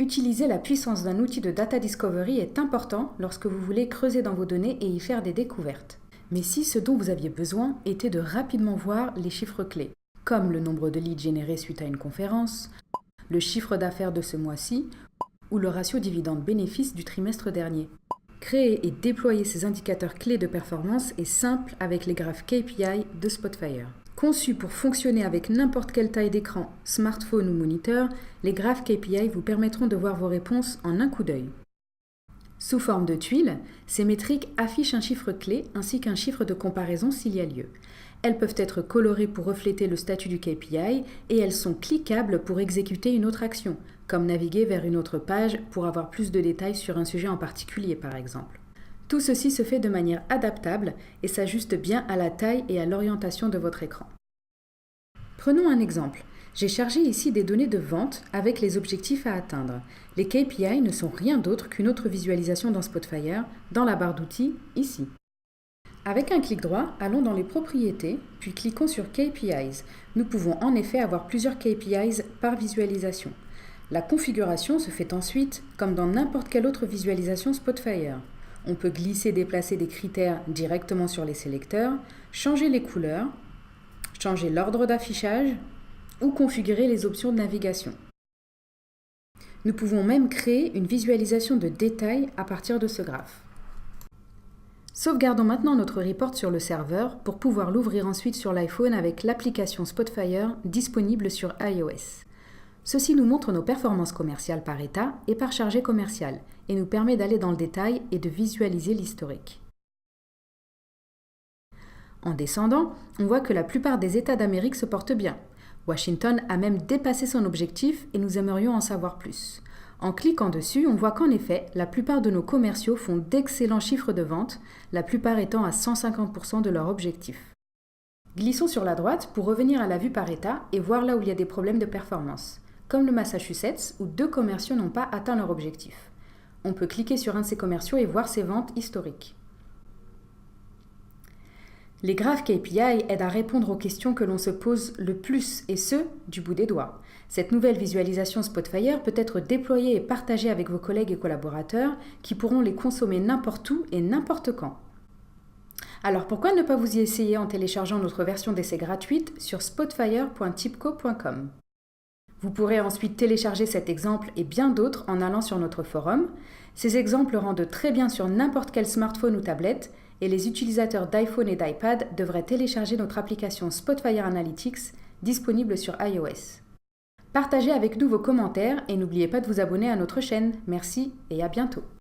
Utiliser la puissance d'un outil de data discovery est important lorsque vous voulez creuser dans vos données et y faire des découvertes. Mais si ce dont vous aviez besoin était de rapidement voir les chiffres clés, comme le nombre de leads générés suite à une conférence, le chiffre d'affaires de ce mois-ci ou le ratio dividende-bénéfice du trimestre dernier. Créer et déployer ces indicateurs clés de performance est simple avec les graphes KPI de Spotfire. Conçus pour fonctionner avec n'importe quelle taille d'écran, smartphone ou moniteur, les graphes KPI vous permettront de voir vos réponses en un coup d'œil. Sous forme de tuiles, ces métriques affichent un chiffre clé ainsi qu'un chiffre de comparaison s'il y a lieu. Elles peuvent être colorées pour refléter le statut du KPI et elles sont cliquables pour exécuter une autre action, comme naviguer vers une autre page pour avoir plus de détails sur un sujet en particulier par exemple. Tout ceci se fait de manière adaptable et s'ajuste bien à la taille et à l'orientation de votre écran. Prenons un exemple. J'ai chargé ici des données de vente avec les objectifs à atteindre. Les KPI ne sont rien d'autre qu'une autre visualisation dans Spotfire, dans la barre d'outils, ici. Avec un clic droit, allons dans les propriétés, puis cliquons sur KPIs. Nous pouvons en effet avoir plusieurs KPIs par visualisation. La configuration se fait ensuite comme dans n'importe quelle autre visualisation Spotfire. On peut glisser et déplacer des critères directement sur les sélecteurs, changer les couleurs, changer l'ordre d'affichage ou configurer les options de navigation. Nous pouvons même créer une visualisation de détails à partir de ce graphe. Sauvegardons maintenant notre report sur le serveur pour pouvoir l'ouvrir ensuite sur l'iPhone avec l'application Spotfire disponible sur iOS. Ceci nous montre nos performances commerciales par état et par chargé commercial et nous permet d'aller dans le détail et de visualiser l'historique. En descendant, on voit que la plupart des États d'Amérique se portent bien. Washington a même dépassé son objectif et nous aimerions en savoir plus. En cliquant dessus, on voit qu'en effet, la plupart de nos commerciaux font d'excellents chiffres de vente, la plupart étant à 150% de leur objectif. Glissons sur la droite pour revenir à la vue par État et voir là où il y a des problèmes de performance, comme le Massachusetts où 2 commerciaux n'ont pas atteint leur objectif. On peut cliquer sur un de ces commerciaux et voir ses ventes historiques. Les graphes KPI aident à répondre aux questions que l'on se pose le plus, et ce, du bout des doigts. Cette nouvelle visualisation Spotfire peut être déployée et partagée avec vos collègues et collaborateurs qui pourront les consommer n'importe où et n'importe quand. Alors pourquoi ne pas vous y essayer en téléchargeant notre version d'essai gratuite sur spotfire.tipco.com. Vous pourrez ensuite télécharger cet exemple et bien d'autres en allant sur notre forum. Ces exemples rendent très bien sur n'importe quel smartphone ou tablette et les utilisateurs d'iPhone et d'iPad devraient télécharger notre application Spotfire Analytics disponible sur iOS. Partagez avec nous vos commentaires et n'oubliez pas de vous abonner à notre chaîne. Merci et à bientôt.